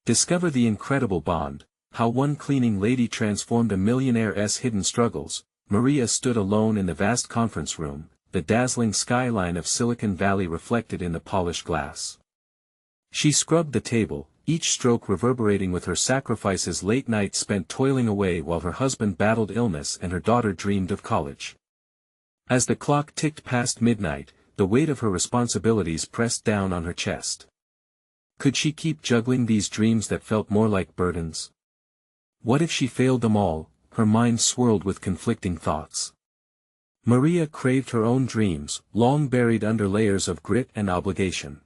Discover the incredible bond, how one cleaning lady transformed a millionaire's hidden struggles. Maria stood alone in the vast conference room, the dazzling skyline of Silicon Valley reflected in the polished glass. She scrubbed the table, each stroke reverberating with her sacrifices, late nights spent toiling away while her husband battled illness and her daughter dreamed of college. As the clock ticked past midnight, the weight of her responsibilities pressed down on her chest. Could she keep juggling these dreams that felt more like burdens? What if she failed them all? Her mind swirled with conflicting thoughts. Maria craved her own dreams, long buried under layers of grit and obligation.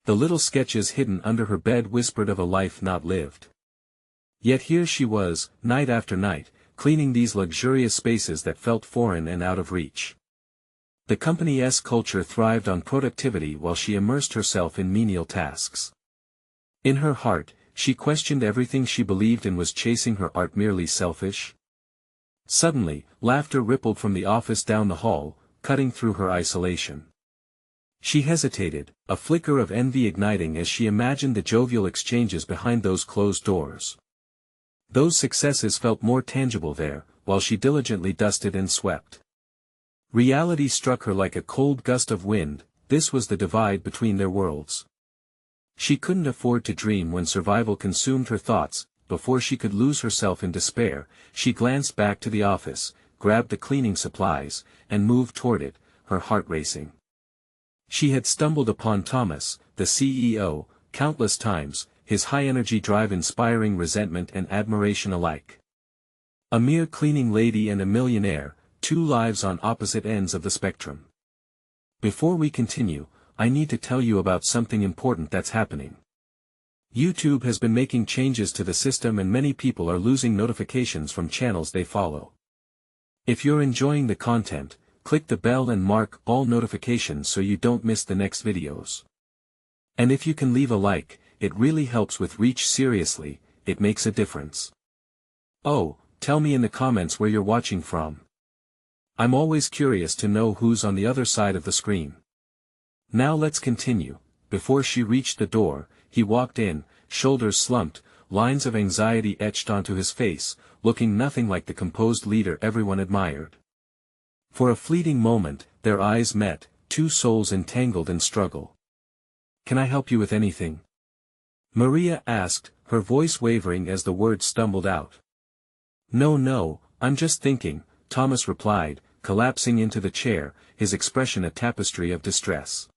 The little sketches hidden under her bed whispered of a life not lived. Yet here she was, night after night, cleaning these luxurious spaces that felt foreign and out of reach. The company's culture thrived on productivity while she immersed herself in menial tasks. In her heart, she questioned everything she believed in. Was chasing her art merely selfish? Suddenly, laughter rippled from the office down the hall, cutting through her isolation. She hesitated, a flicker of envy igniting as she imagined the jovial exchanges behind those closed doors. Those successes felt more tangible there, while she diligently dusted and swept. Reality struck her like a cold gust of wind. This was the divide between their worlds. She couldn't afford to dream when survival consumed her thoughts. Before she could lose herself in despair, she glanced back to the office, grabbed the cleaning supplies, and moved toward it, her heart racing. She had stumbled upon Thomas, the CEO, countless times, his high-energy drive inspiring resentment and admiration alike. A mere cleaning lady and a millionaire, two lives on opposite ends of the spectrum. Before we continue, I need to tell you about something important that's happening. YouTube has been making changes to the system and many people are losing notifications from channels they follow. If you're enjoying the content, click the bell and mark all notifications so you don't miss the next videos. And if you can leave a like, it really helps with reach. Seriously, it makes a difference. Oh, tell me in the comments where you're watching from. I'm always curious to know who's on the other side of the screen. Now let's continue. Before she reached the door, he walked in, shoulders slumped, lines of anxiety etched onto his face, looking nothing like the composed leader everyone admired. For a fleeting moment, their eyes met, two souls entangled in struggle. "Can I help you with anything?" Maria asked, her voice wavering as the words stumbled out. No, I'm just thinking," Thomas replied, collapsing into the chair, his expression a tapestry of distress.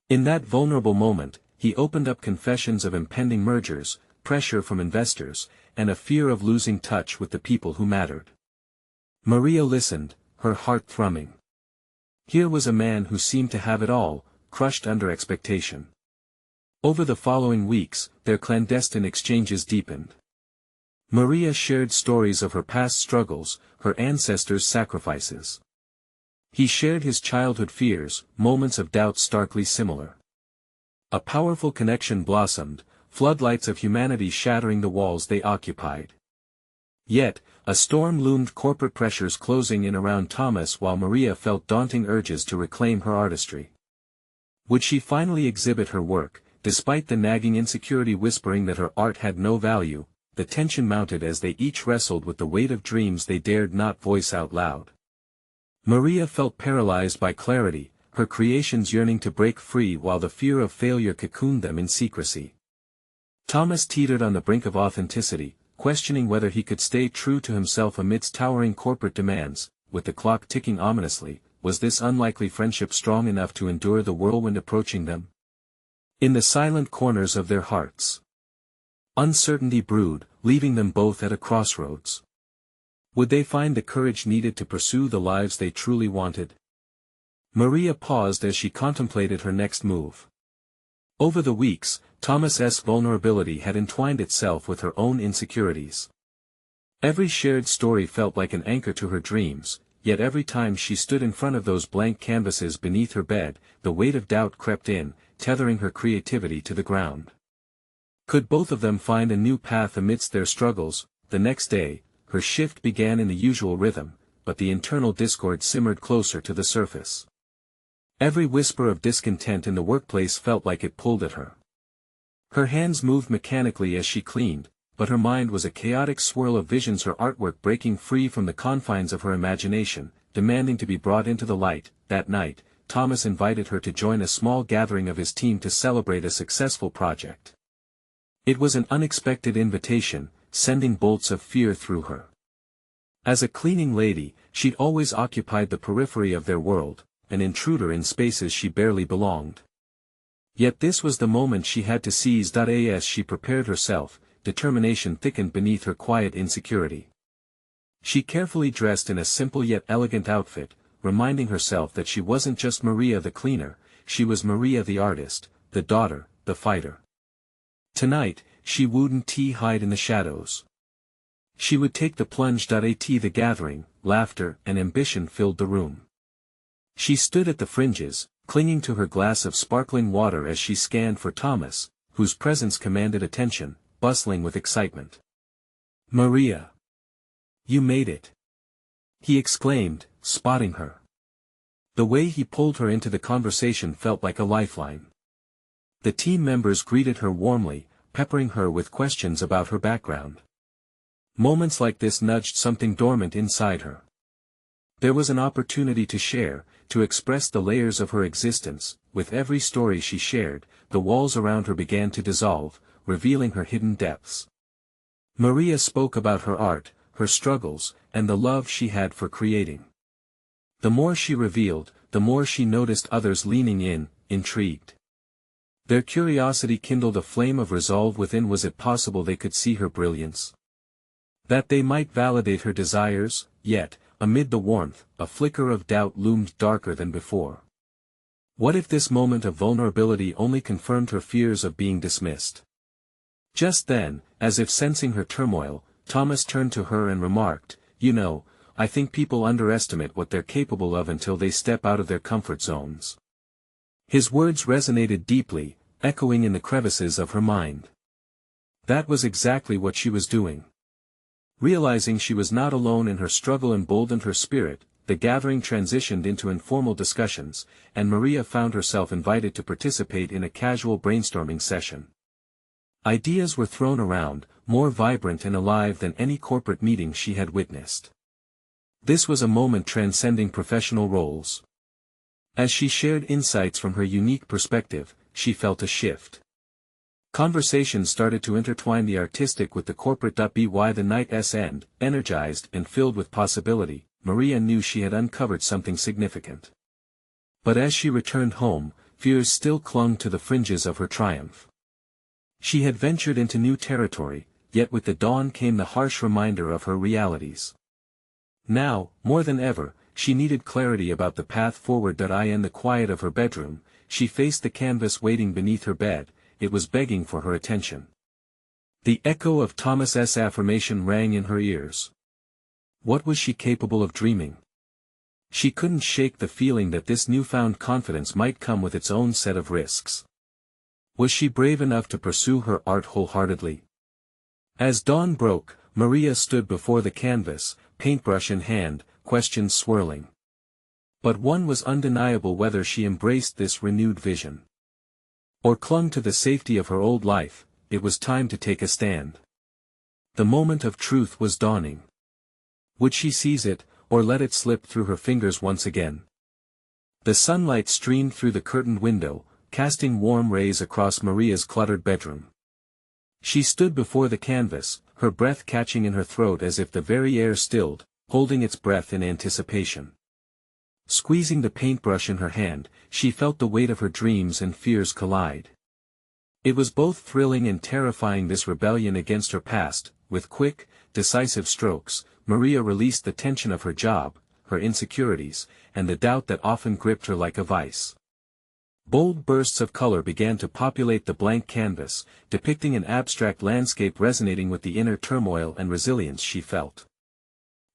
In that vulnerable moment, he opened up confessions of impending mergers, pressure from investors, and a fear of losing touch with the people who mattered. Maria listened, her heart thrumming. Here was a man who seemed to have it all, crushed under expectation. Over the following weeks, their clandestine exchanges deepened. Maria shared stories of her past struggles, her ancestors' sacrifices. He shared his childhood fears, moments of doubt starkly similar. A powerful connection blossomed, floodlights of humanity shattering the walls they occupied. Yet, a storm loomed, corporate pressures closing in around Thomas while Maria felt daunting urges to reclaim her artistry. Would she finally exhibit her work, despite the nagging insecurity whispering that her art had no value? The tension mounted as they each wrestled with the weight of dreams they dared not voice out loud. Maria felt paralyzed by clarity, her creations yearning to break free while the fear of failure cocooned them in secrecy. Thomas teetered on the brink of authenticity, questioning whether he could stay true to himself amidst towering corporate demands. With the clock ticking ominously, was this unlikely friendship strong enough to endure the whirlwind approaching them? In the silent corners of their hearts, uncertainty brewed, leaving them both at a crossroads. Would they find the courage needed to pursue the lives they truly wanted? Maria paused as she contemplated her next move. Over the weeks, Thomas's vulnerability had entwined itself with her own insecurities. Every shared story felt like an anchor to her dreams, yet every time she stood in front of those blank canvases beneath her bed, the weight of doubt crept in, tethering her creativity to the ground. Could both of them find a new path amidst their struggles? The next day, her shift began in the usual rhythm, but the internal discord simmered closer to the surface. Every whisper of discontent in the workplace felt like it pulled at her. Her hands moved mechanically as she cleaned, but her mind was a chaotic swirl of visions, her artwork breaking free from the confines of her imagination, demanding to be brought into the light. That night, Thomas invited her to join a small gathering of his team to celebrate a successful project. It was an unexpected invitation, sending bolts of fear through her. As a cleaning lady, she'd always occupied the periphery of their world, an intruder in spaces she barely belonged. Yet this was the moment she had to seize. As she prepared herself, determination thickened beneath her quiet insecurity. She carefully dressed in a simple yet elegant outfit, reminding herself that she wasn't just Maria the cleaner, she was Maria the artist, the daughter, the fighter. Tonight, she wouldn't hide in the shadows. She would take the plunge. The gathering, laughter and ambition filled the room. She stood at the fringes, clinging to her glass of sparkling water as she scanned for Thomas, whose presence commanded attention, bustling with excitement. "Maria! You made it!" he exclaimed, spotting her. The way he pulled her into the conversation felt like a lifeline. The team members greeted her warmly, peppering her with questions about her background. Moments like this nudged something dormant inside her. There was an opportunity to share, to express the layers of her existence. With every story she shared, the walls around her began to dissolve, revealing her hidden depths. Maria spoke about her art, her struggles, and the love she had for creating. The more she revealed, the more she noticed others leaning in, intrigued. Their curiosity kindled a flame of resolve within. Was it possible they could see her brilliance? That they might validate her desires? Yet, amid the warmth, a flicker of doubt loomed darker than before. What if this moment of vulnerability only confirmed her fears of being dismissed? Just then, as if sensing her turmoil, Thomas turned to her and remarked, "You know, I think people underestimate what they're capable of until they step out of their comfort zones." His words resonated deeply, echoing in the crevices of her mind. That was exactly what she was doing. Realizing she was not alone in her struggle emboldened her spirit. The gathering transitioned into informal discussions, and Maria found herself invited to participate in a casual brainstorming session. Ideas were thrown around, more vibrant and alive than any corporate meeting she had witnessed. This was a moment transcending professional roles. As she shared insights from her unique perspective, she felt a shift. Conversations started to intertwine the artistic with the corporate. By the night's end, energized and filled with possibility, Maria knew she had uncovered something significant. But as she returned home, fears still clung to the fringes of her triumph. She had ventured into new territory, yet with the dawn came the harsh reminder of her realities. Now, more than ever, she needed clarity about the path forward. In the quiet of her bedroom, she faced the canvas waiting beneath her bed. It was begging for her attention. The echo of Thomas's affirmation rang in her ears. What was she capable of dreaming? She couldn't shake the feeling that this newfound confidence might come with its own set of risks. Was she brave enough to pursue her art wholeheartedly? As dawn broke, Maria stood before the canvas, paintbrush in hand, questions swirling. But one was undeniable: whether she embraced this renewed vision, or clung to the safety of her old life. It was time to take a stand. The moment of truth was dawning. Would she seize it, or let it slip through her fingers once again? The sunlight streamed through the curtained window, casting warm rays across Maria's cluttered bedroom. She stood before the canvas, her breath catching in her throat as if the very air stilled, holding its breath in anticipation. Squeezing the paintbrush in her hand, she felt the weight of her dreams and fears collide. It was both thrilling and terrifying, this rebellion against her past. With quick, decisive strokes, Maria released the tension of her job, her insecurities, and the doubt that often gripped her like a vice. Bold bursts of color began to populate the blank canvas, depicting an abstract landscape resonating with the inner turmoil and resilience she felt.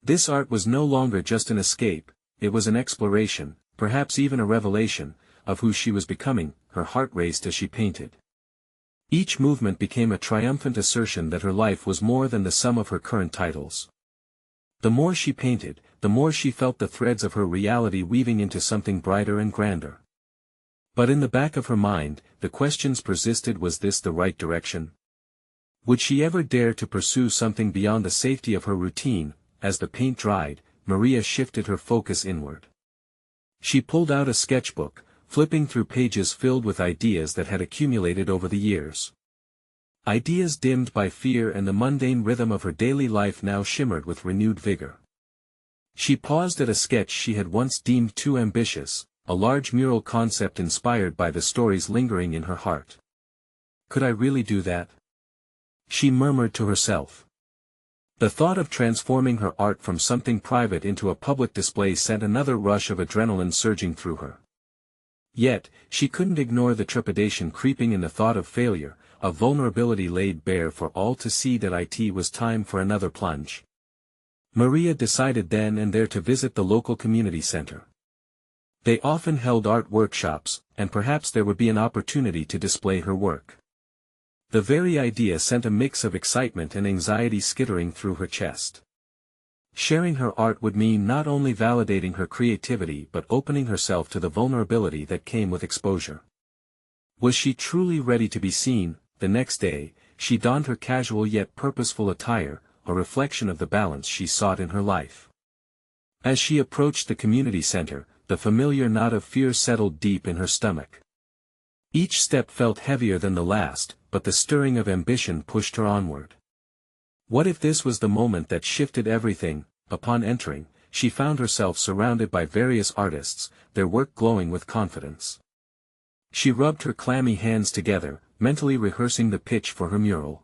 This art was no longer just an escape, it was an exploration, perhaps even a revelation, of who she was becoming. Her heart raced as she painted. Each movement became a triumphant assertion that her life was more than the sum of her current titles. The more she painted, the more she felt the threads of her reality weaving into something brighter and grander. But in the back of her mind, the questions persisted: was this the right direction? Would she ever dare to pursue something beyond the safety of her routine? As the paint dried, Maria shifted her focus inward. She pulled out a sketchbook, flipping through pages filled with ideas that had accumulated over the years. Ideas dimmed by fear, and the mundane rhythm of her daily life now shimmered with renewed vigor. She paused at a sketch she had once deemed too ambitious, a large mural concept inspired by the stories lingering in her heart. Could I really do that? She murmured to herself. The thought of transforming her art from something private into a public display sent another rush of adrenaline surging through her. Yet, she couldn't ignore the trepidation creeping in the thought of failure, a vulnerability laid bare for all to see. That it was time for another plunge. Maria decided then and there to visit the local community center. They often held art workshops, and perhaps there would be an opportunity to display her work. The very idea sent a mix of excitement and anxiety skittering through her chest. Sharing her art would mean not only validating her creativity but opening herself to the vulnerability that came with exposure. Was she truly ready to be seen? The next day, she donned her casual yet purposeful attire, a reflection of the balance she sought in her life. As she approached the community center, the familiar knot of fear settled deep in her stomach. Each step felt heavier than the last, but the stirring of ambition pushed her onward. What if this was the moment that shifted everything? Upon entering, she found herself surrounded by various artists, their work glowing with confidence. She rubbed her clammy hands together, mentally rehearsing the pitch for her mural.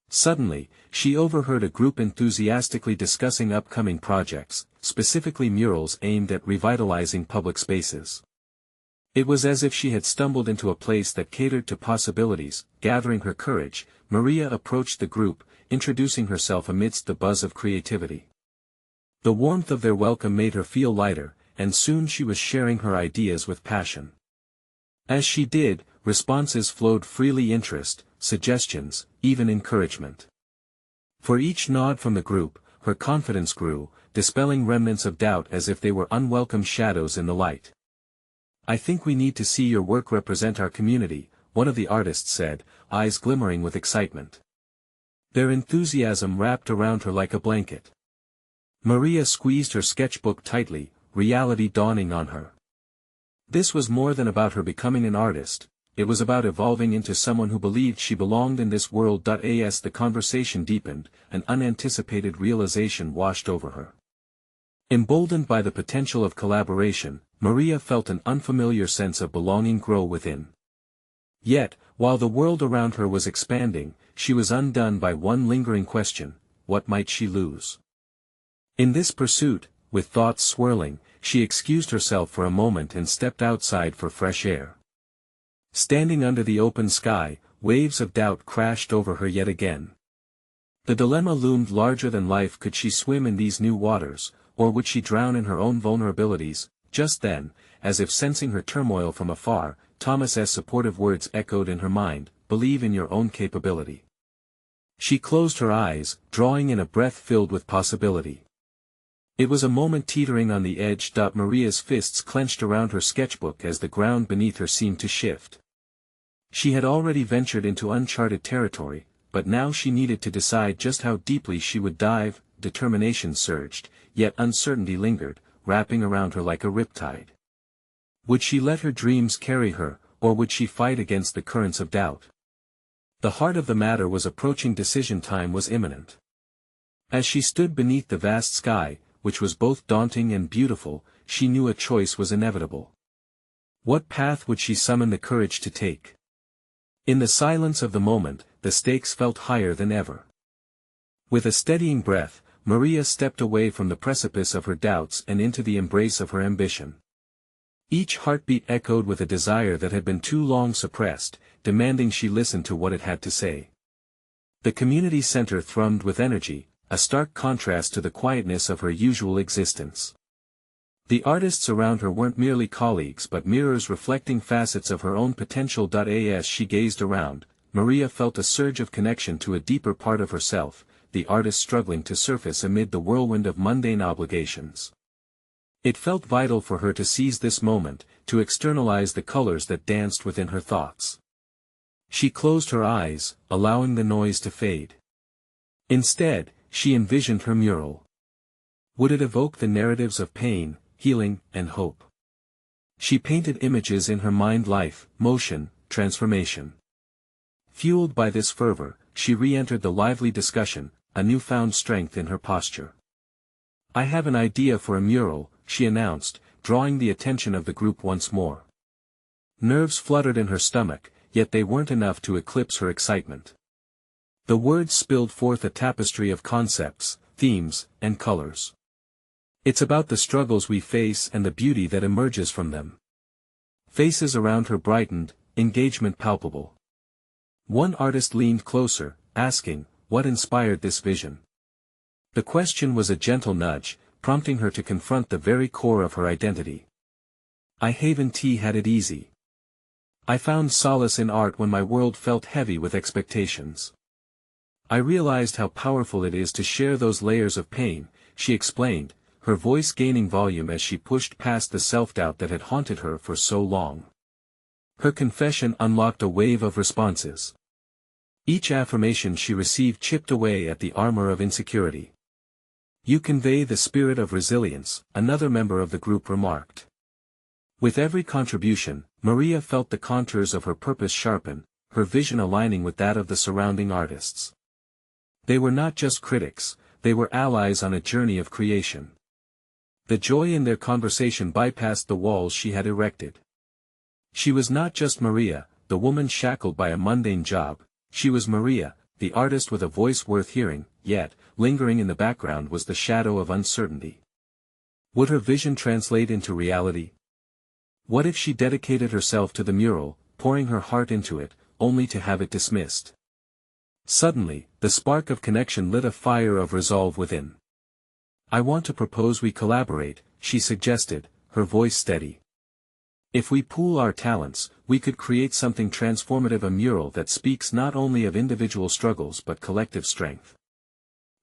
Suddenly, she overheard a group enthusiastically discussing upcoming projects, specifically murals aimed at revitalizing public spaces. It was as if she had stumbled into a place that catered to possibilities. Gathering her courage, Maria approached the group, introducing herself amidst the buzz of creativity. The warmth of their welcome made her feel lighter, and soon she was sharing her ideas with passion. As she did, responses flowed freely: interest, suggestions, even encouragement. For each nod from the group, her confidence grew, dispelling remnants of doubt as if they were unwelcome shadows in the light. "I think we need to see your work represent our community," one of the artists said, eyes glimmering with excitement. Their enthusiasm wrapped around her like a blanket. Maria squeezed her sketchbook tightly, reality dawning on her. This was more than about her becoming an artist, it was about evolving into someone who believed she belonged in this world. As the conversation deepened, an unanticipated realization washed over her. Emboldened by the potential of collaboration, Maria felt an unfamiliar sense of belonging grow within. Yet, while the world around her was expanding, she was undone by one lingering question: what might she lose? In this pursuit, with thoughts swirling, she excused herself for a moment and stepped outside for fresh air. Standing under the open sky, waves of doubt crashed over her yet again. The dilemma loomed larger than life: could she swim in these new waters, or would she drown in her own vulnerabilities? Just then, as if sensing her turmoil from afar, Thomas's supportive words echoed in her mind: believe in your own capability. She closed her eyes, drawing in a breath filled with possibility. It was a moment teetering on the edge. Maria's fists clenched around her sketchbook as the ground beneath her seemed to shift. She had already ventured into uncharted territory, but now she needed to decide just how deeply she would dive. Determination surged, yet uncertainty lingered, wrapping around her like a riptide. Would she let her dreams carry her, or would she fight against the currents of doubt? The heart of the matter was approaching. Decision time was imminent. As she stood beneath the vast sky, which was both daunting and beautiful, she knew a choice was inevitable. What path would she summon the courage to take? In the silence of the moment, the stakes felt higher than ever. With a steadying breath, Maria stepped away from the precipice of her doubts and into the embrace of her ambition. Each heartbeat echoed with a desire that had been too long suppressed, demanding she listen to what it had to say. The community center thrummed with energy, a stark contrast to the quietness of her usual existence. The artists around her weren't merely colleagues but mirrors reflecting facets of her own potential. As she gazed around, Maria felt a surge of connection to a deeper part of herself, the artist struggling to surface amid the whirlwind of mundane obligations. It felt vital for her to seize this moment, to externalize the colors that danced within her thoughts. She closed her eyes, allowing the noise to fade. Instead, she envisioned her mural. Would it evoke the narratives of pain, healing, and hope? She painted images in her mind: life, motion, transformation. Fueled by this fervor, she re-entered the lively discussion, a newfound strength in her posture. "I have an idea for a mural," she announced, drawing the attention of the group once more. Nerves fluttered in her stomach, yet they weren't enough to eclipse her excitement. The words spilled forth a tapestry of concepts, themes, and colors. "It's about the struggles we face and the beauty that emerges from them." Faces around her brightened, engagement palpable. One artist leaned closer, asking, "What inspired this vision?" The question was a gentle nudge, prompting her to confront the very core of her identity. "I haven't had it easy. I found solace in art when my world felt heavy with expectations. I realized how powerful it is to share those layers of pain," she explained, her voice gaining volume as she pushed past the self-doubt that had haunted her for so long. Her confession unlocked a wave of responses. Each affirmation she received chipped away at the armor of insecurity. "You convey the spirit of resilience," another member of the group remarked. With every contribution, Maria felt the contours of her purpose sharpen, her vision aligning with that of the surrounding artists. They were not just critics, they were allies on a journey of creation. The joy in their conversation bypassed the walls she had erected. She was not just Maria, the woman shackled by a mundane job; she was Maria, the artist with a voice worth hearing, yet, lingering in the background was the shadow of uncertainty. Would her vision translate into reality? What if she dedicated herself to the mural, pouring her heart into it, only to have it dismissed? Suddenly, the spark of connection lit a fire of resolve within. "I want to propose we collaborate," she suggested, her voice steady. "If we pool our talents, we could create something transformative, a mural that speaks not only of individual struggles but collective strength."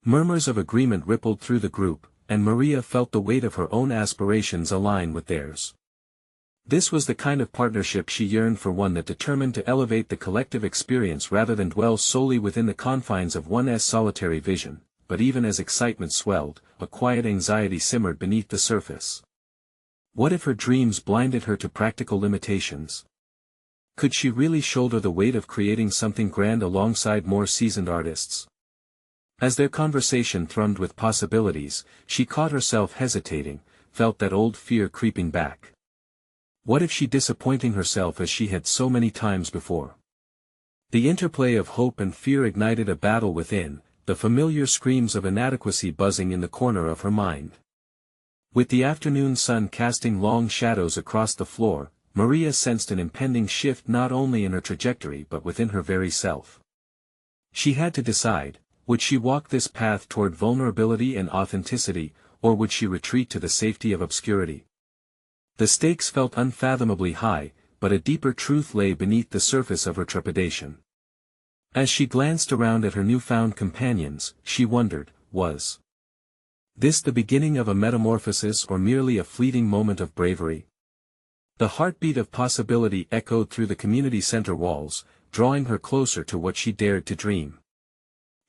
Murmurs of agreement rippled through the group, and Maria felt the weight of her own aspirations align with theirs. This was the kind of partnership she yearned for, one that determined to elevate the collective experience rather than dwell solely within the confines of one's solitary vision. But even as excitement swelled, a quiet anxiety simmered beneath the surface. What if her dreams blinded her to practical limitations? Could she really shoulder the weight of creating something grand alongside more seasoned artists? As their conversation thrummed with possibilities, she caught herself hesitating, felt that old fear creeping back. What if she disappointing herself as she had so many times before? The interplay of hope and fear ignited a battle within, the familiar screams of inadequacy buzzing in the corner of her mind. With the afternoon sun casting long shadows across the floor, Maria sensed an impending shift not only in her trajectory but within her very self. She had to decide, would she walk this path toward vulnerability and authenticity, or would she retreat to the safety of obscurity? The stakes felt unfathomably high, but a deeper truth lay beneath the surface of her trepidation. As she glanced around at her newfound companions, she wondered, was this the beginning of a metamorphosis or merely a fleeting moment of bravery? The heartbeat of possibility echoed through the community center walls, drawing her closer to what she dared to dream.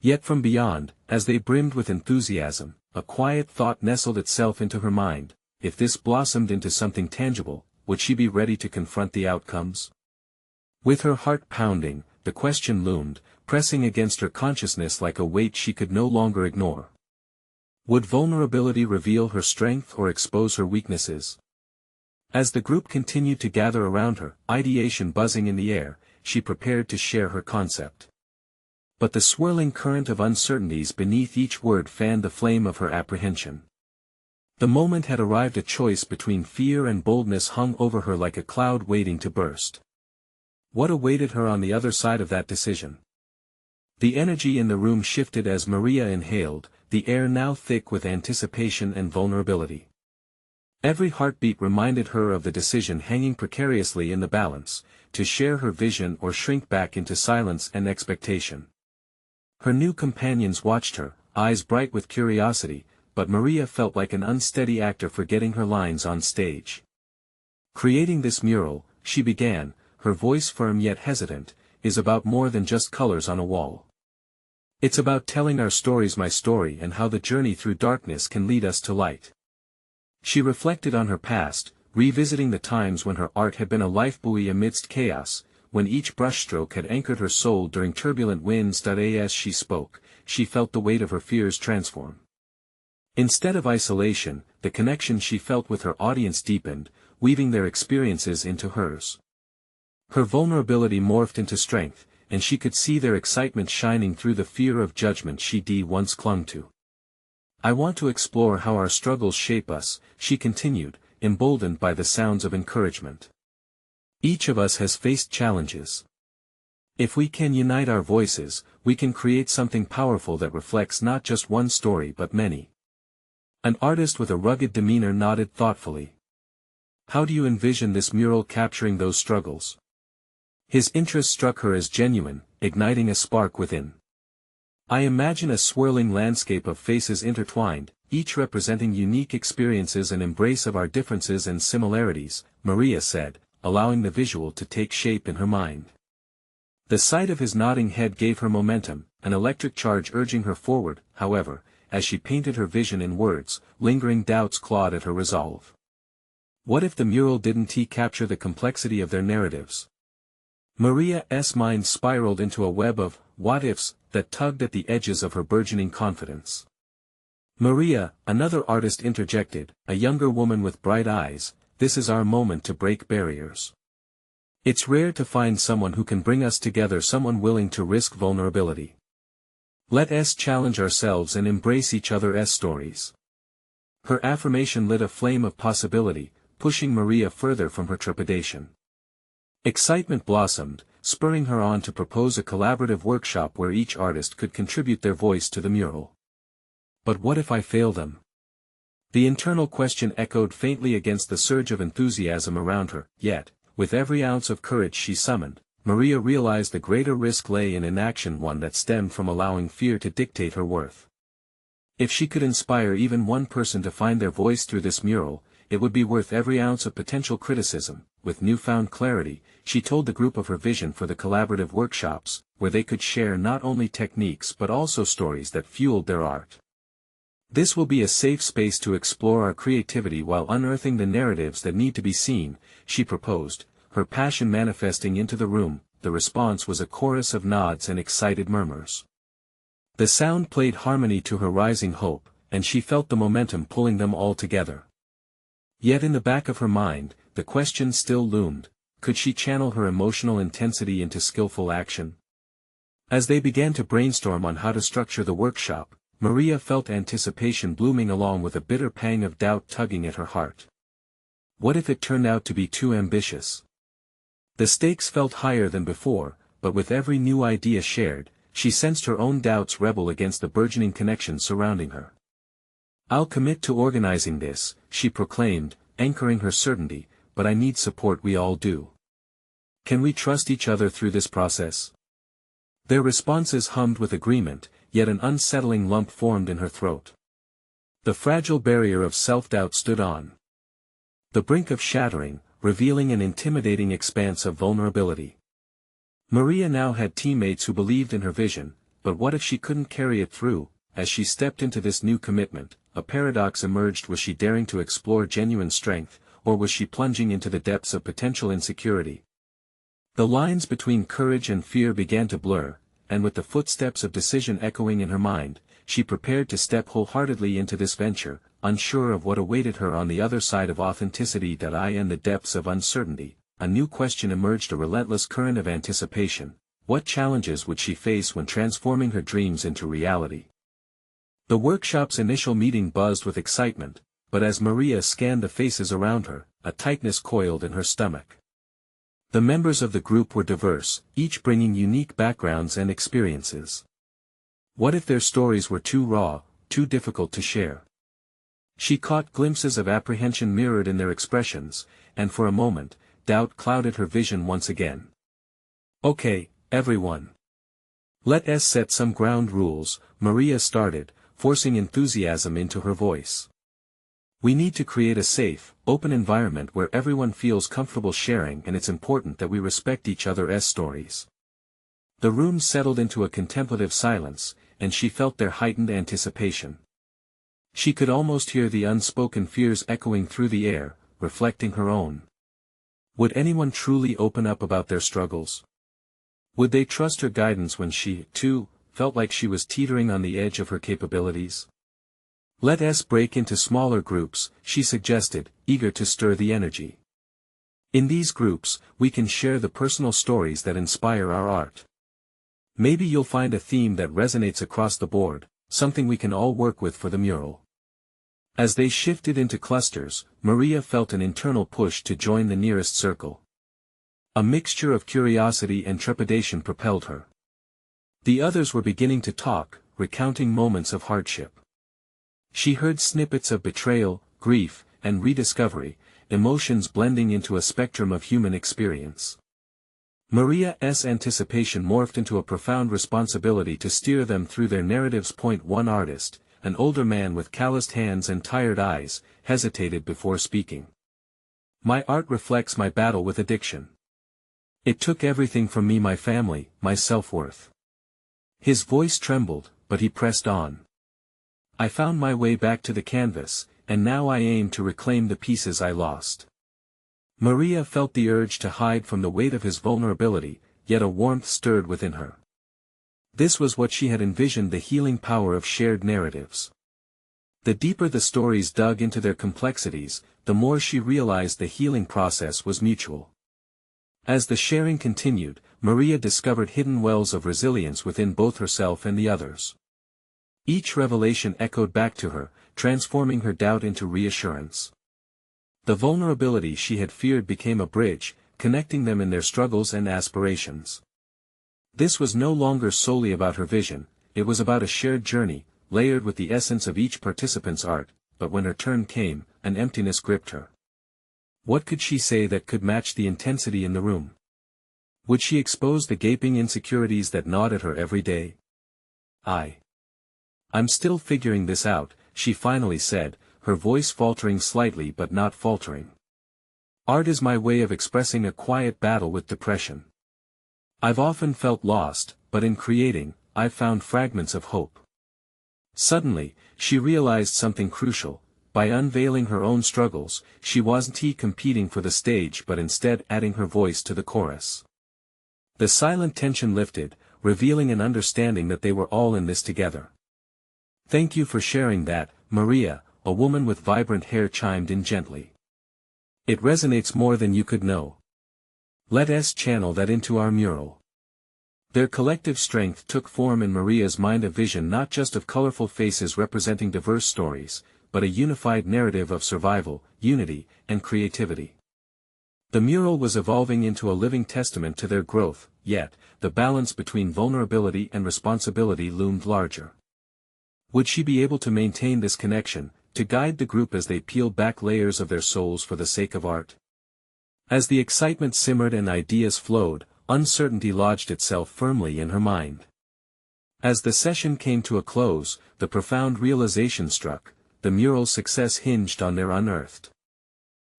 Yet from beyond, as they brimmed with enthusiasm, a quiet thought nestled itself into her mind: if this blossomed into something tangible, would she be ready to confront the outcomes? With her heart pounding, the question loomed, pressing against her consciousness like a weight she could no longer ignore. Would vulnerability reveal her strength or expose her weaknesses? As the group continued to gather around her, ideation buzzing in the air, she prepared to share her concept. But the swirling current of uncertainties beneath each word fanned the flame of her apprehension. The moment had arrived. A choice between fear and boldness hung over her like a cloud waiting to burst. What awaited her on the other side of that decision? The energy in the room shifted as Maria inhaled, the air now thick with anticipation and vulnerability. Every heartbeat reminded her of the decision hanging precariously in the balance, to share her vision or shrink back into silence and expectation. Her new companions watched her, eyes bright with curiosity, but Maria felt like an unsteady actor forgetting her lines on stage. Creating this mural, she began, her voice firm yet hesitant, is about more than just colors on a wall. It's about telling our stories, my story, and how the journey through darkness can lead us to light. She reflected on her past, revisiting the times when her art had been a lifebuoy amidst chaos, when each brushstroke had anchored her soul during turbulent winds. As she spoke, she felt the weight of her fears transform. Instead of isolation, the connection she felt with her audience deepened, weaving their experiences into hers. Her vulnerability morphed into strength, and she could see their excitement shining through the fear of judgment she once clung to. I want to explore how our struggles shape us, she continued, emboldened by the sounds of encouragement. Each of us has faced challenges. If we can unite our voices, we can create something powerful that reflects not just one story but many. An artist with a rugged demeanor nodded thoughtfully. How do you envision this mural capturing those struggles? His interest struck her as genuine, igniting a spark within. I imagine a swirling landscape of faces intertwined, each representing unique experiences and embrace of our differences and similarities, Maria said, allowing the visual to take shape in her mind. The sight of his nodding head gave her momentum, an electric charge urging her forward. However, as she painted her vision in words, lingering doubts clawed at her resolve. What if the mural didn't capture the complexity of their narratives? Maria's mind spiraled into a web of what-ifs that tugged at the edges of her burgeoning confidence. Maria, another artist interjected, a younger woman with bright eyes, this is our moment to break barriers. It's rare to find someone who can bring us together, someone willing to risk vulnerability. Let us challenge ourselves and embrace each other's stories. Her affirmation lit a flame of possibility, pushing Maria further from her trepidation. Excitement blossomed, spurring her on to propose a collaborative workshop where each artist could contribute their voice to the mural. But what if I fail them? The internal question echoed faintly against the surge of enthusiasm around her, yet, with every ounce of courage she summoned, Maria realized the greater risk lay in inaction, one that stemmed from allowing fear to dictate her worth. If she could inspire even one person to find their voice through this mural, it would be worth every ounce of potential criticism. With newfound clarity, she told the group of her vision for the collaborative workshops, where they could share not only techniques but also stories that fueled their art. This will be a safe space to explore our creativity while unearthing the narratives that need to be seen, she proposed, her passion manifesting into the room. The response was a chorus of nods and excited murmurs. The sound played harmony to her rising hope, and she felt the momentum pulling them all together. Yet in the back of her mind, the question still loomed, could she channel her emotional intensity into skillful action? As they began to brainstorm on how to structure the workshop, Maria felt anticipation blooming along with a bitter pang of doubt tugging at her heart. What if it turned out to be too ambitious? The stakes felt higher than before, but with every new idea shared, she sensed her own doubts rebel against the burgeoning connection surrounding her. I'll commit to organizing this, she proclaimed, anchoring her certainty, but I need support. We all do. Can we trust each other through this process? Their responses hummed with agreement, yet an unsettling lump formed in her throat. The fragile barrier of self-doubt stood on the brink of shattering, revealing an intimidating expanse of vulnerability. Maria now had teammates who believed in her vision, but what if she couldn't carry it through? As she stepped into this new commitment, a paradox emerged. Was she daring to explore genuine strength, or was she plunging into the depths of potential insecurity? The lines between courage and fear began to blur, and with the footsteps of decision echoing in her mind, she prepared to step wholeheartedly into this venture, unsure of what awaited her on the other side of authenticity. In the depths of uncertainty, a new question emerged, a relentless current of anticipation. What challenges would she face when transforming her dreams into reality? The workshop's initial meeting buzzed with excitement, but as Maria scanned the faces around her, a tightness coiled in her stomach. The members of the group were diverse, each bringing unique backgrounds and experiences. What if their stories were too raw, too difficult to share? She caught glimpses of apprehension mirrored in their expressions, and for a moment, doubt clouded her vision once again. Okay, everyone. Let us set some ground rules, Maria started, forcing enthusiasm into her voice. We need to create a safe, open environment where everyone feels comfortable sharing, and it's important that we respect each other's stories. The room settled into a contemplative silence, and she felt their heightened anticipation. She could almost hear the unspoken fears echoing through the air, reflecting her own. Would anyone truly open up about their struggles? Would they trust her guidance when she, too, felt like she was teetering on the edge of her capabilities? Let us break into smaller groups, she suggested, eager to stir the energy. In these groups, we can share the personal stories that inspire our art. Maybe you'll find a theme that resonates across the board, something we can all work with for the mural. As they shifted into clusters, Maria felt an internal push to join the nearest circle. A mixture of curiosity and trepidation propelled her. The others were beginning to talk, recounting moments of hardship. She heard snippets of betrayal, grief, and rediscovery, emotions blending into a spectrum of human experience. Maria's anticipation morphed into a profound responsibility to steer them through their narratives. One artist, an older man with calloused hands and tired eyes, hesitated before speaking. My art reflects my battle with addiction. It took everything from me, my family, my self-worth. His voice trembled, but he pressed on. I found my way back to the canvas, and now I aim to reclaim the pieces I lost. Maria felt the urge to hide from the weight of his vulnerability, yet a warmth stirred within her. This was what she had envisioned: the healing power of shared narratives. The deeper the stories dug into their complexities, the more she realized the healing process was mutual. As the sharing continued, Maria discovered hidden wells of resilience within both herself and the others. Each revelation echoed back to her, transforming her doubt into reassurance. The vulnerability she had feared became a bridge, connecting them in their struggles and aspirations. This was no longer solely about her vision, it was about a shared journey, layered with the essence of each participant's art. But when her turn came, an emptiness gripped her. What could she say that could match the intensity in the room? Would she expose the gaping insecurities that gnawed at her every day? I'm still figuring this out, she finally said, her voice faltering slightly but not faltering. Art is my way of expressing a quiet battle with depression. I've often felt lost, but in creating, I've found fragments of hope. Suddenly, she realized something crucial. By unveiling her own struggles, she wasn't competing for the stage but instead adding her voice to the chorus. The silent tension lifted, revealing an understanding that they were all in this together. Thank you for sharing that, Maria, a woman with vibrant hair chimed in gently. It resonates more than you could know. Let us channel that into our mural. Their collective strength took form in Maria's mind, a vision not just of colorful faces representing diverse stories, but a unified narrative of survival, unity, and creativity. The mural was evolving into a living testament to their growth, yet, the balance between vulnerability and responsibility loomed larger. Would she be able to maintain this connection, to guide the group as they peeled back layers of their souls for the sake of art? As the excitement simmered and ideas flowed, uncertainty lodged itself firmly in her mind. As the session came to a close, the profound realization struck: the mural's success hinged on their unearthed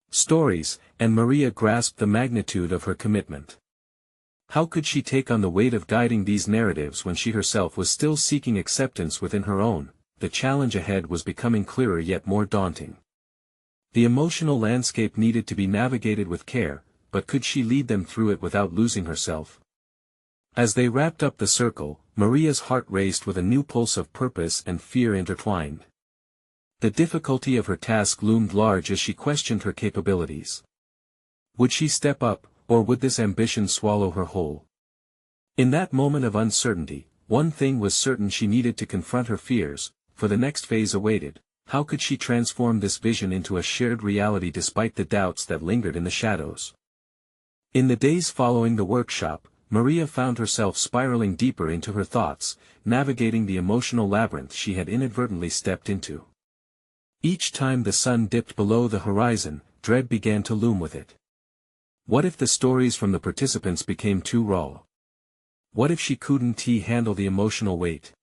stories, and Maria grasped the magnitude of her commitment. How could she take on the weight of guiding these narratives when she herself was still seeking acceptance within her own? The challenge ahead was becoming clearer yet more daunting. The emotional landscape needed to be navigated with care, but could she lead them through it without losing herself? As they wrapped up the circle, Maria's heart raced with a new pulse of purpose and fear intertwined. The difficulty of her task loomed large as she questioned her capabilities. Would she step up, or would this ambition swallow her whole? In that moment of uncertainty, one thing was certain: she needed to confront her fears, for the next phase awaited. How could she transform this vision into a shared reality despite the doubts that lingered in the shadows? In the days following the workshop, Maria found herself spiraling deeper into her thoughts, navigating the emotional labyrinth she had inadvertently stepped into. Each time the sun dipped below the horizon, dread began to loom with it. What if the stories from the participants became too raw? What if she couldn't handle the emotional weight?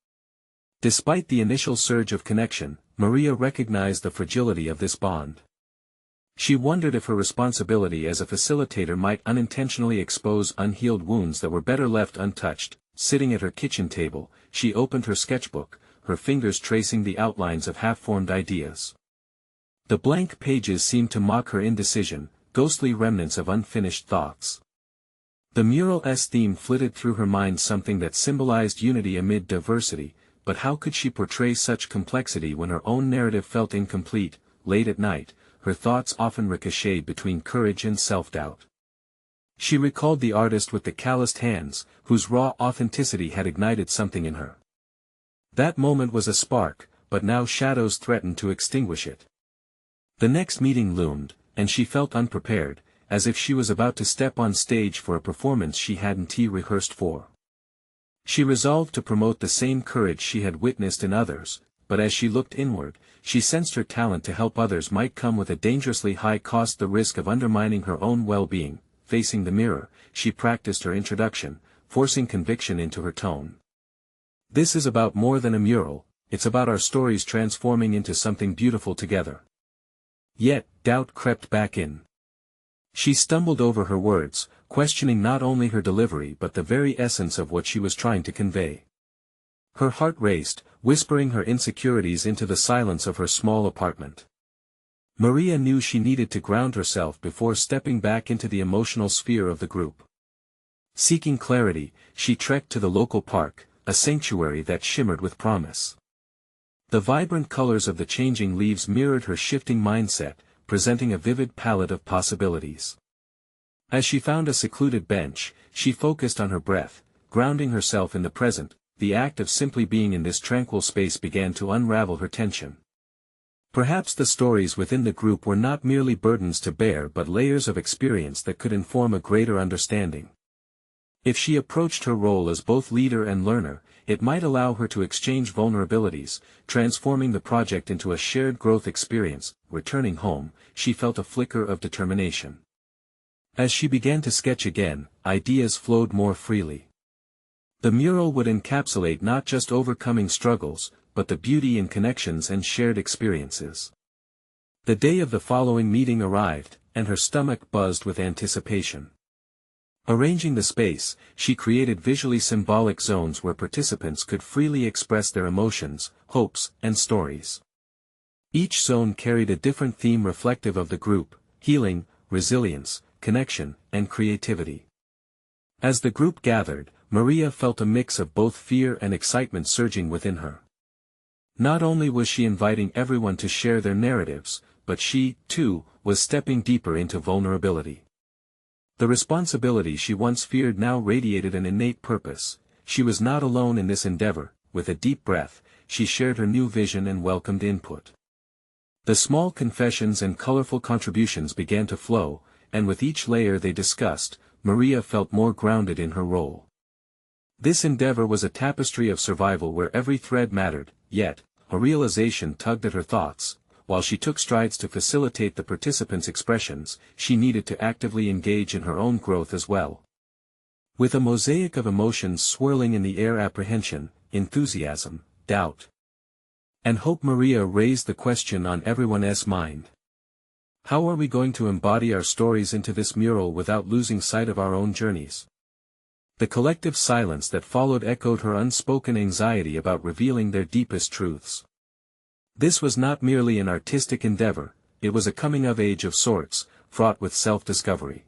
Despite the initial surge of connection, Maria recognized the fragility of this bond. She wondered if her responsibility as a facilitator might unintentionally expose unhealed wounds that were better left untouched. Sitting at her kitchen table, she opened her sketchbook, her fingers tracing the outlines of half-formed ideas. The blank pages seemed to mock her indecision, ghostly remnants of unfinished thoughts. The mural's theme flitted through her mind, something that symbolized unity amid diversity, but how could she portray such complexity when her own narrative felt incomplete? Late at night, her thoughts often ricocheted between courage and self-doubt. She recalled the artist with the calloused hands, whose raw authenticity had ignited something in her. That moment was a spark, but now shadows threatened to extinguish it. The next meeting loomed, and she felt unprepared, as if she was about to step on stage for a performance she hadn't rehearsed for. She resolved to promote the same courage she had witnessed in others, but as she looked inward, she sensed her talent to help others might come with a dangerously high cost, the risk of undermining her own well-being. Facing the mirror, she practiced her introduction, forcing conviction into her tone. This is about more than a mural, it's about our stories transforming into something beautiful together. Yet, doubt crept back in. She stumbled over her words, questioning not only her delivery but the very essence of what she was trying to convey. Her heart raced, whispering her insecurities into the silence of her small apartment. Maria knew she needed to ground herself before stepping back into the emotional sphere of the group. Seeking clarity, she trekked to the local park, a sanctuary that shimmered with promise. The vibrant colors of the changing leaves mirrored her shifting mindset, presenting a vivid palette of possibilities. As she found a secluded bench, she focused on her breath, grounding herself in the present. The act of simply being in this tranquil space began to unravel her tension. Perhaps the stories within the group were not merely burdens to bear but layers of experience that could inform a greater understanding. If she approached her role as both leader and learner, it might allow her to exchange vulnerabilities, transforming the project into a shared growth experience. Returning home, she felt a flicker of determination. As she began to sketch again, ideas flowed more freely. The mural would encapsulate not just overcoming struggles, but the beauty in connections and shared experiences. The day of the following meeting arrived, and her stomach buzzed with anticipation. Arranging the space, she created visually symbolic zones where participants could freely express their emotions, hopes, and stories. Each zone carried a different theme reflective of the group: healing, resilience, connection, and creativity. As the group gathered, Maria felt a mix of both fear and excitement surging within her. Not only was she inviting everyone to share their narratives, but she, too, was stepping deeper into vulnerability. The responsibility she once feared now radiated an innate purpose. She was not alone in this endeavor. With a deep breath, she shared her new vision and welcomed input. The small confessions and colorful contributions began to flow, and with each layer they discussed, Maria felt more grounded in her role. This endeavor was a tapestry of survival where every thread mattered, yet, a realization tugged at her thoughts. While she took strides to facilitate the participants' expressions, she needed to actively engage in her own growth as well. With a mosaic of emotions swirling in the air: apprehension, enthusiasm, doubt, and hope, Maria raised the question on everyone's mind. How are we going to embody our stories into this mural without losing sight of our own journeys? The collective silence that followed echoed her unspoken anxiety about revealing their deepest truths. This was not merely an artistic endeavor, it was a coming-of-age of sorts, fraught with self-discovery.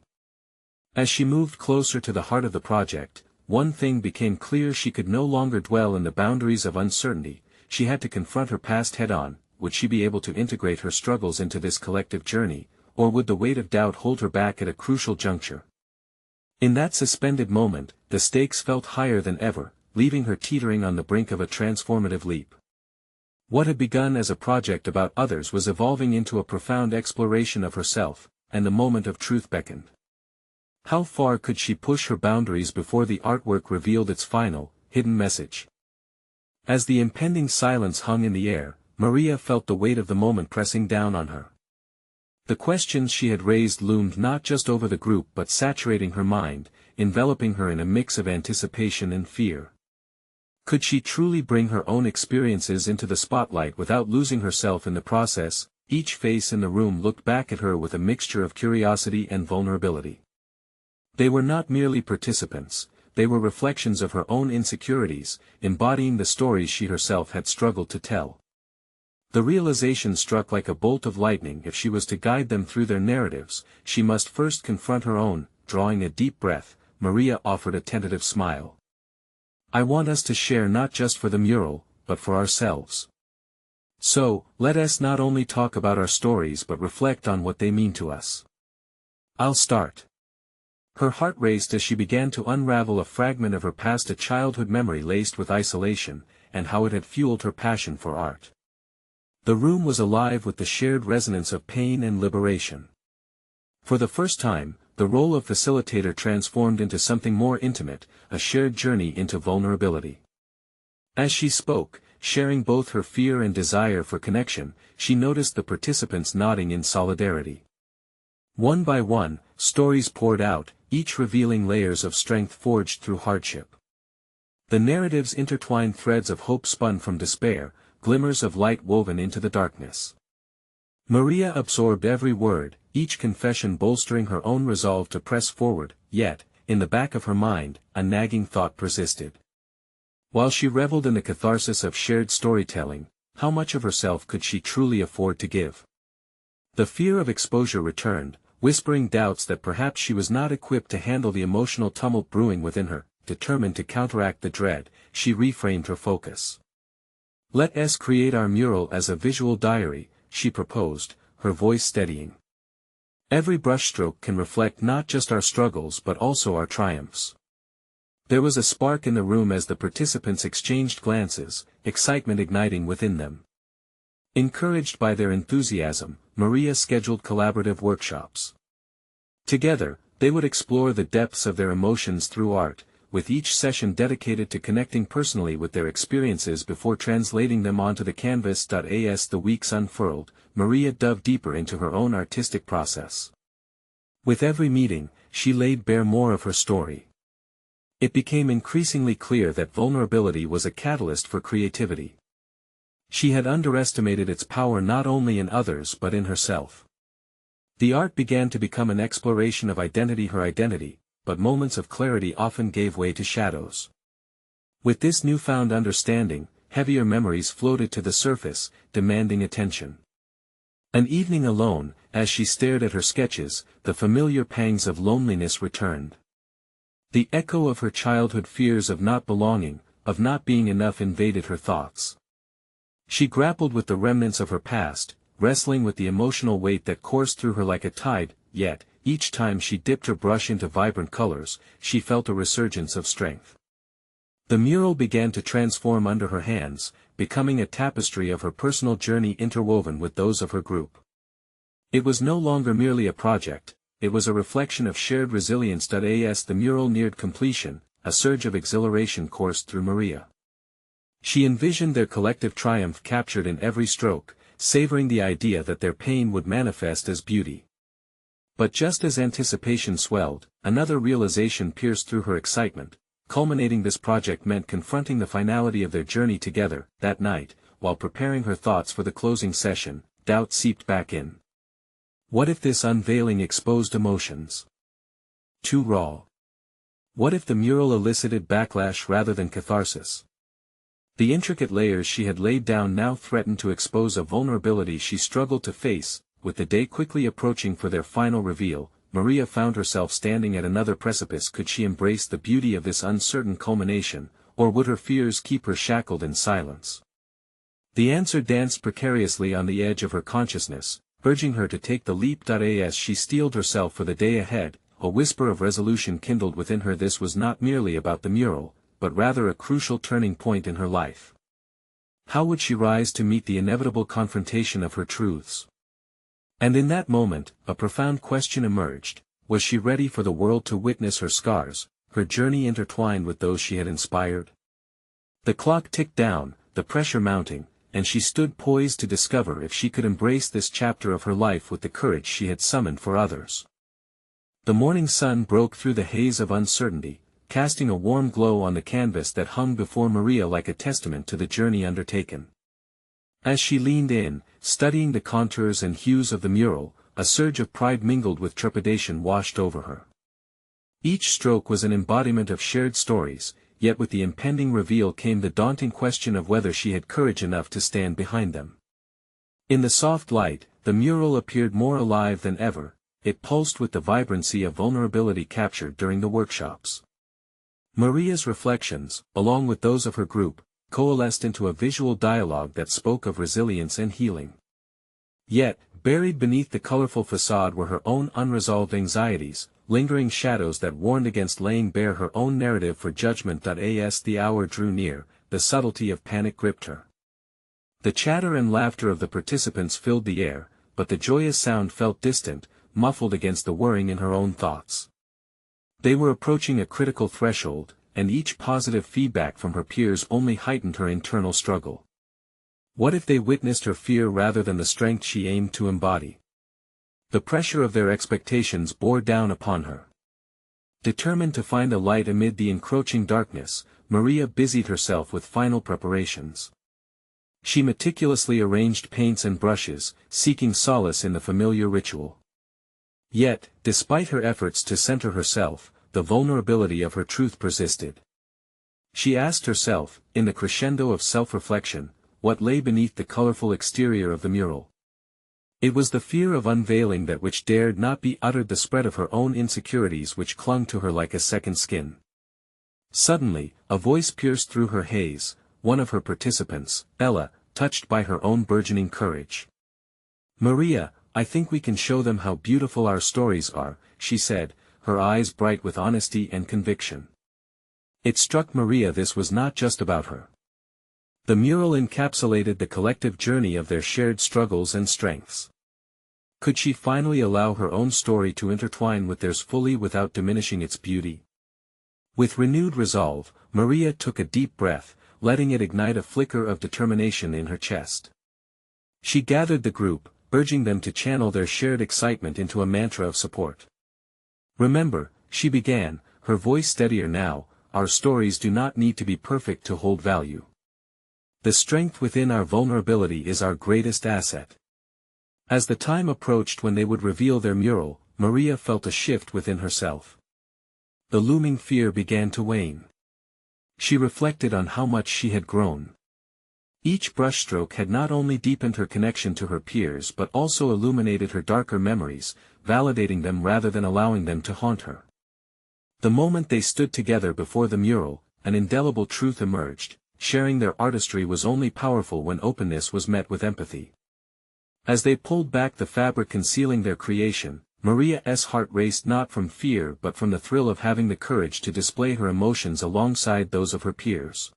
As she moved closer to the heart of the project, one thing became clear: she could no longer dwell in the boundaries of uncertainty. She had to confront her past head-on. Would she be able to integrate her struggles into this collective journey, or would the weight of doubt hold her back at a crucial juncture? In that suspended moment, the stakes felt higher than ever, leaving her teetering on the brink of a transformative leap. What had begun as a project about others was evolving into a profound exploration of herself, and the moment of truth beckoned. How far could she push her boundaries before the artwork revealed its final, hidden message? As the impending silence hung in the air, Maria felt the weight of the moment pressing down on her. The questions she had raised loomed not just over the group but saturating her mind, enveloping her in a mix of anticipation and fear. Could she truly bring her own experiences into the spotlight without losing herself in the process? Each face in the room looked back at her with a mixture of curiosity and vulnerability. They were not merely participants, they were reflections of her own insecurities, embodying the stories she herself had struggled to tell. The realization struck like a bolt of lightning: if she was to guide them through their narratives, she must first confront her own. Drawing a deep breath, Maria offered a tentative smile. "I want us to share not just for the mural, but for ourselves. So, let us not only talk about our stories but reflect on what they mean to us. I'll start." Her heart raced as she began to unravel a fragment of her past, a childhood memory laced with isolation, and how it had fueled her passion for art. The room was alive with the shared resonance of pain and liberation. For the first time, the role of facilitator transformed into something more intimate, a shared journey into vulnerability. As she spoke, sharing both her fear and desire for connection, she noticed the participants nodding in solidarity. One by one, stories poured out, each revealing layers of strength forged through hardship. The narratives intertwined, threads of hope spun from despair, glimmers of light woven into the darkness. Maria absorbed every word, each confession bolstering her own resolve to press forward, yet, in the back of her mind, a nagging thought persisted. While she reveled in the catharsis of shared storytelling, how much of herself could she truly afford to give? The fear of exposure returned, whispering doubts that perhaps she was not equipped to handle the emotional tumult brewing within her. Determined to counteract the dread, she reframed her focus. "Let us create our mural as a visual diary," she proposed, her voice steadying. "Every brushstroke can reflect not just our struggles but also our triumphs." There was a spark in the room as the participants exchanged glances, excitement igniting within them. Encouraged by their enthusiasm, Maria scheduled collaborative workshops. Together, they would explore the depths of their emotions through art, with each session dedicated to connecting personally with their experiences before translating them onto the canvas. As the weeks unfurled, Maria dove deeper into her own artistic process. With every meeting, she laid bare more of her story. It became increasingly clear that vulnerability was a catalyst for creativity. She had underestimated its power not only in others but in herself. The art began to become an exploration of identity, her identity, but moments of clarity often gave way to shadows. With this newfound understanding, heavier memories floated to the surface, demanding attention. An evening alone, as she stared at her sketches, the familiar pangs of loneliness returned. The echo of her childhood fears of not belonging, of not being enough invaded her thoughts. She grappled with the remnants of her past, wrestling with the emotional weight that coursed through her like a tide, yet, each time she dipped her brush into vibrant colors, she felt a resurgence of strength. The mural began to transform under her hands, becoming a tapestry of her personal journey interwoven with those of her group. It was no longer merely a project, it was a reflection of shared resilience. As the mural neared completion, a surge of exhilaration coursed through Maria. She envisioned their collective triumph captured in every stroke, savoring the idea that their pain would manifest as beauty. But just as anticipation swelled, another realization pierced through her excitement. Culminating this project meant confronting the finality of their journey together. That night, while preparing her thoughts for the closing session, doubt seeped back in. What if this unveiling exposed emotions too raw? What if the mural elicited backlash rather than catharsis? The intricate layers she had laid down now threatened to expose a vulnerability she struggled to face. With the day quickly approaching for their final reveal, Maria found herself standing at another precipice. Could she embrace the beauty of this uncertain culmination, or would her fears keep her shackled in silence? The answer danced precariously on the edge of her consciousness, urging her to take the leap. As she steeled herself for the day ahead, a whisper of resolution kindled within her. This was not merely about the mural, but rather a crucial turning point in her life. How would she rise to meet the inevitable confrontation of her truths? And in that moment, a profound question emerged: was she ready for the world to witness her scars, her journey intertwined with those she had inspired? The clock ticked down, the pressure mounting, and she stood poised to discover if she could embrace this chapter of her life with the courage she had summoned for others. The morning sun broke through the haze of uncertainty, casting a warm glow on the canvas that hung before Maria like a testament to the journey undertaken. As she leaned in, studying the contours and hues of the mural, a surge of pride mingled with trepidation washed over her. Each stroke was an embodiment of shared stories, yet with the impending reveal came the daunting question of whether she had courage enough to stand behind them. In the soft light, the mural appeared more alive than ever. It pulsed with the vibrancy of vulnerability captured during the workshops. Maria's reflections, along with those of her group, coalesced into a visual dialogue that spoke of resilience and healing. Yet, buried beneath the colorful facade were her own unresolved anxieties, lingering shadows that warned against laying bare her own narrative for judgment. As the hour drew near, the subtlety of panic gripped her. The chatter and laughter of the participants filled the air, but the joyous sound felt distant, muffled against the whirring in her own thoughts. They were approaching a critical threshold, and each positive feedback from her peers only heightened her internal struggle. What if they witnessed her fear rather than the strength she aimed to embody? The pressure of their expectations bore down upon her. Determined to find a light amid the encroaching darkness, Maria busied herself with final preparations. She meticulously arranged paints and brushes, seeking solace in the familiar ritual. Yet, despite her efforts to center herself, the vulnerability of her truth persisted. She asked herself, in the crescendo of self-reflection, what lay beneath the colorful exterior of the mural. It was the fear of unveiling that which dared not be uttered, the spread of her own insecurities which clung to her like a second skin. Suddenly, a voice pierced through her haze, one of her participants, Ella, touched by her own burgeoning courage. "Maria, I think we can show them how beautiful our stories are," she said, her eyes bright with honesty and conviction. It struck Maria this was not just about her. The mural encapsulated the collective journey of their shared struggles and strengths. Could she finally allow her own story to intertwine with theirs fully without diminishing its beauty? With renewed resolve, Maria took a deep breath, letting it ignite a flicker of determination in her chest. She gathered the group, urging them to channel their shared excitement into a mantra of support. "Remember," she began, her voice steadier now, "our stories do not need to be perfect to hold value. The strength within our vulnerability is our greatest asset." As the time approached when they would reveal their mural, Maria felt a shift within herself. The looming fear began to wane. She reflected on how much she had grown. Each brushstroke had not only deepened her connection to her peers but also illuminated her darker memories, validating them rather than allowing them to haunt her. The moment they stood together before the mural, an indelible truth emerged: sharing their artistry was only powerful when openness was met with empathy. As they pulled back the fabric concealing their creation, Maria's heart raced not from fear but from the thrill of having the courage to display her emotions alongside those of her peers.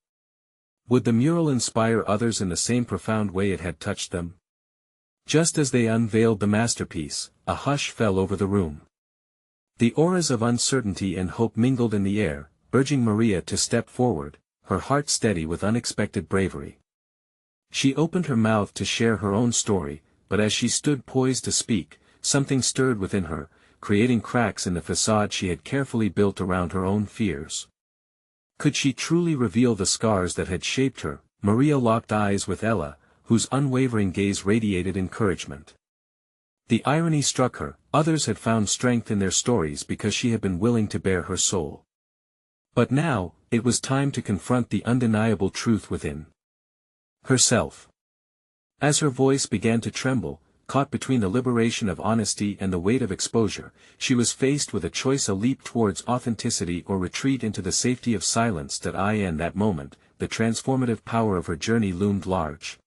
Would the mural inspire others in the same profound way it had touched them? Just as they unveiled the masterpiece, a hush fell over the room. The auras of uncertainty and hope mingled in the air, urging Maria to step forward, her heart steady with unexpected bravery. She opened her mouth to share her own story, but as she stood poised to speak, something stirred within her, creating cracks in the facade she had carefully built around her own fears. Could she truly reveal the scars that had shaped her? Maria locked eyes with Ella, whose unwavering gaze radiated encouragement. The irony struck her: others had found strength in their stories because she had been willing to bare her soul. But now, it was time to confront the undeniable truth within herself. As her voice began to tremble, caught between the liberation of honesty and the weight of exposure, she was faced with a choice: a leap towards authenticity or retreat into the safety of silence. In that moment, the transformative power of her journey loomed large.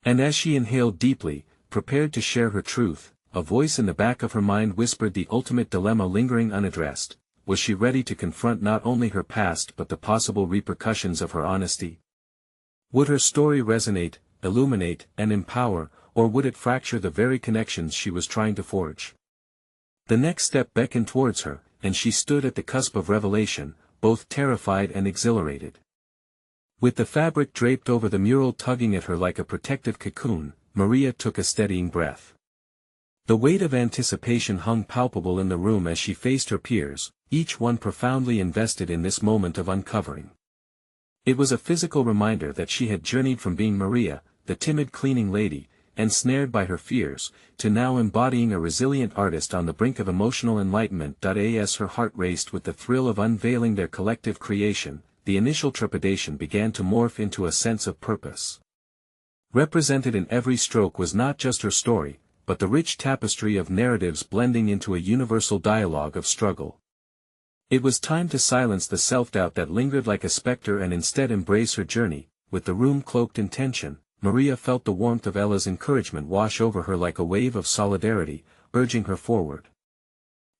And as she inhaled deeply, prepared to share her truth, a voice in the back of her mind whispered the ultimate dilemma lingering unaddressed: was she ready to confront not only her past but the possible repercussions of her honesty? Would her story resonate, illuminate, and empower, or would it fracture the very connections she was trying to forge? The next step beckoned towards her, and she stood at the cusp of revelation, both terrified and exhilarated. With the fabric draped over the mural tugging at her like a protective cocoon, Maria took a steadying breath. The weight of anticipation hung palpable in the room as she faced her peers, each one profoundly invested in this moment of uncovering. It was a physical reminder that she had journeyed from being Maria, the timid cleaning lady, ensnared by her fears, to now embodying a resilient artist on the brink of emotional enlightenment. As her heart raced with the thrill of unveiling their collective creation, the initial trepidation began to morph into a sense of purpose. Represented in every stroke was not just her story, but the rich tapestry of narratives blending into a universal dialogue of struggle. It was time to silence the self-doubt that lingered like a specter and instead embrace her journey. With the room cloaked in tension, Maria felt the warmth of Ella's encouragement wash over her like a wave of solidarity, urging her forward.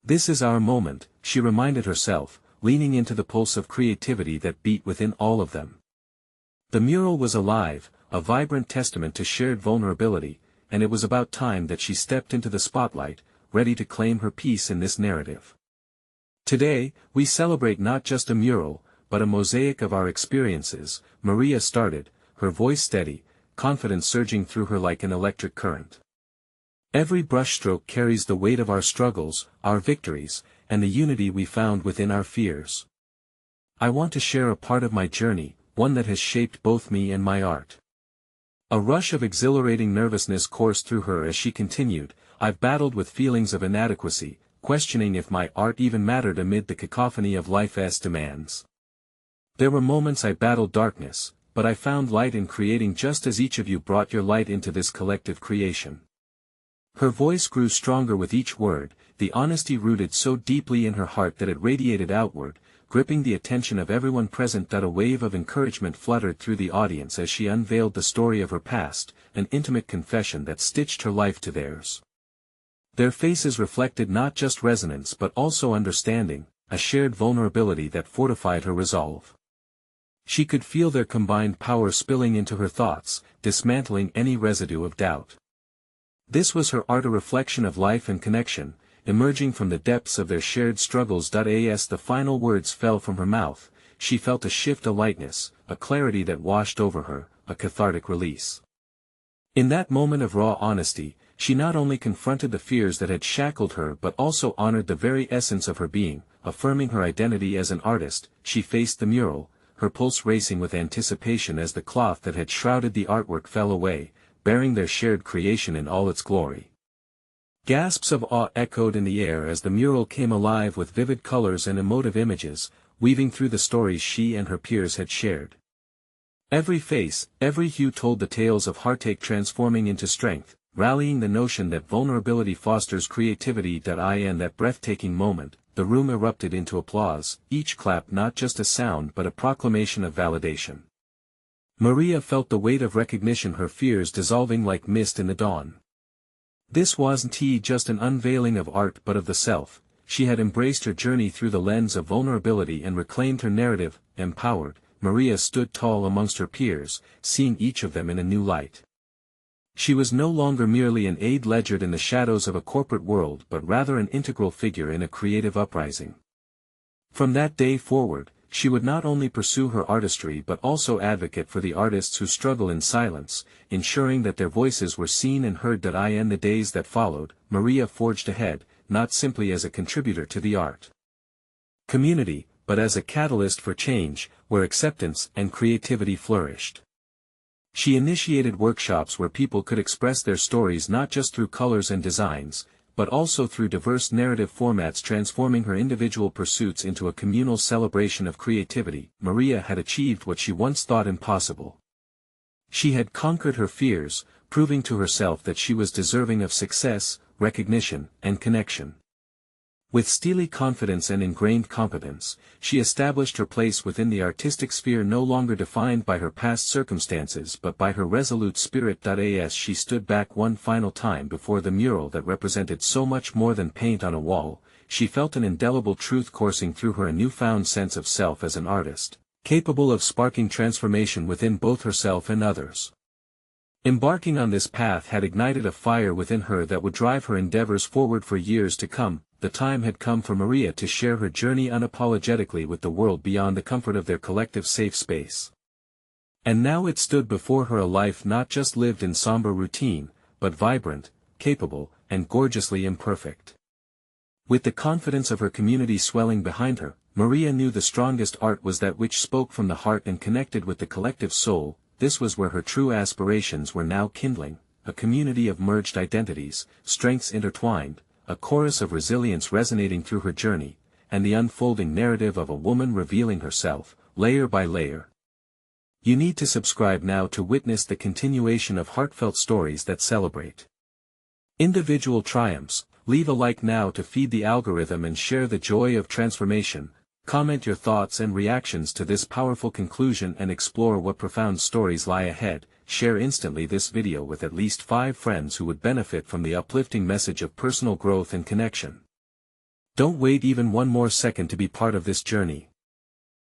"This is our moment," she reminded herself, leaning into the pulse of creativity that beat within all of them. The mural was alive, a vibrant testament to shared vulnerability, and it was about time that she stepped into the spotlight, ready to claim her piece in this narrative. "Today, we celebrate not just a mural, but a mosaic of our experiences," Maria started, her voice steady, confidence surging through her like an electric current. "Every brushstroke carries the weight of our struggles, our victories, and the unity we found within our fears. I want to share a part of my journey, one that has shaped both me and my art." A rush of exhilarating nervousness coursed through her as she continued, "I've battled with feelings of inadequacy, questioning if my art even mattered amid the cacophony of life's demands. There were moments I battled darkness, but I found light in creating just as each of you brought your light into this collective creation." Her voice grew stronger with each word, the honesty rooted so deeply in her heart that it radiated outward, gripping the attention of everyone present. A wave of encouragement fluttered through the audience as she unveiled the story of her past, an intimate confession that stitched her life to theirs. Their faces reflected not just resonance but also understanding, a shared vulnerability that fortified her resolve. She could feel their combined power spilling into her thoughts, dismantling any residue of doubt. This was her art, a reflection of life and connection, emerging from the depths of their shared struggles. As the final words fell from her mouth, she felt a shift, a lightness, a clarity that washed over her, a cathartic release. In that moment of raw honesty, she not only confronted the fears that had shackled her but also honored the very essence of her being, affirming her identity as an artist. She faced the mural, her pulse racing with anticipation as the cloth that had shrouded the artwork fell away, bearing their shared creation in all its glory. Gasps of awe echoed in the air as the mural came alive with vivid colors and emotive images, weaving through the stories she and her peers had shared. Every face, every hue told the tales of heartache transforming into strength, rallying the notion that vulnerability fosters creativity. In that breathtaking moment, the room erupted into applause, each clap not just a sound but a proclamation of validation. Maria felt the weight of recognition, her fears dissolving like mist in the dawn. This wasn't just an unveiling of art but of the self. She had embraced her journey through the lens of vulnerability and reclaimed her narrative. Empowered, Maria stood tall amongst her peers, seeing each of them in a new light. She was no longer merely an aide ledgered in the shadows of a corporate world but rather an integral figure in a creative uprising. From that day forward, she would not only pursue her artistry but also advocate for the artists who struggle in silence, ensuring that their voices were seen and heard. In the days that followed, Maria forged ahead, not simply as a contributor to the art community, but as a catalyst for change, where acceptance and creativity flourished. She initiated workshops where people could express their stories not just through colors and designs, but also through diverse narrative formats, transforming her individual pursuits into a communal celebration of creativity. Maria had achieved what she once thought impossible. She had conquered her fears, proving to herself that she was deserving of success, recognition, and connection. With steely confidence and ingrained competence, she established her place within the artistic sphere, no longer defined by her past circumstances but by her resolute spirit. As she stood back one final time before the mural that represented so much more than paint on a wall, she felt an indelible truth coursing through her, a newfound sense of self as an artist, capable of sparking transformation within both herself and others. Embarking on this path had ignited a fire within her that would drive her endeavors forward for years to come. The time had come for Maria to share her journey unapologetically with the world beyond the comfort of their collective safe space. And now it stood before her, a life not just lived in somber routine, but vibrant, capable, and gorgeously imperfect. With the confidence of her community swelling behind her, Maria knew the strongest art was that which spoke from the heart and connected with the collective soul. This was where her true aspirations were now kindling, a community of merged identities, strengths intertwined, a chorus of resilience resonating through her journey, and the unfolding narrative of a woman revealing herself, layer by layer. You need to subscribe now to witness the continuation of heartfelt stories that celebrate individual triumphs. Leave a like now to feed the algorithm and share the joy of transformation. Comment your thoughts and reactions to this powerful conclusion and explore what profound stories lie ahead. Share instantly this video with at least 5 friends who would benefit from the uplifting message of personal growth and connection. Don't wait even one more second to be part of this journey.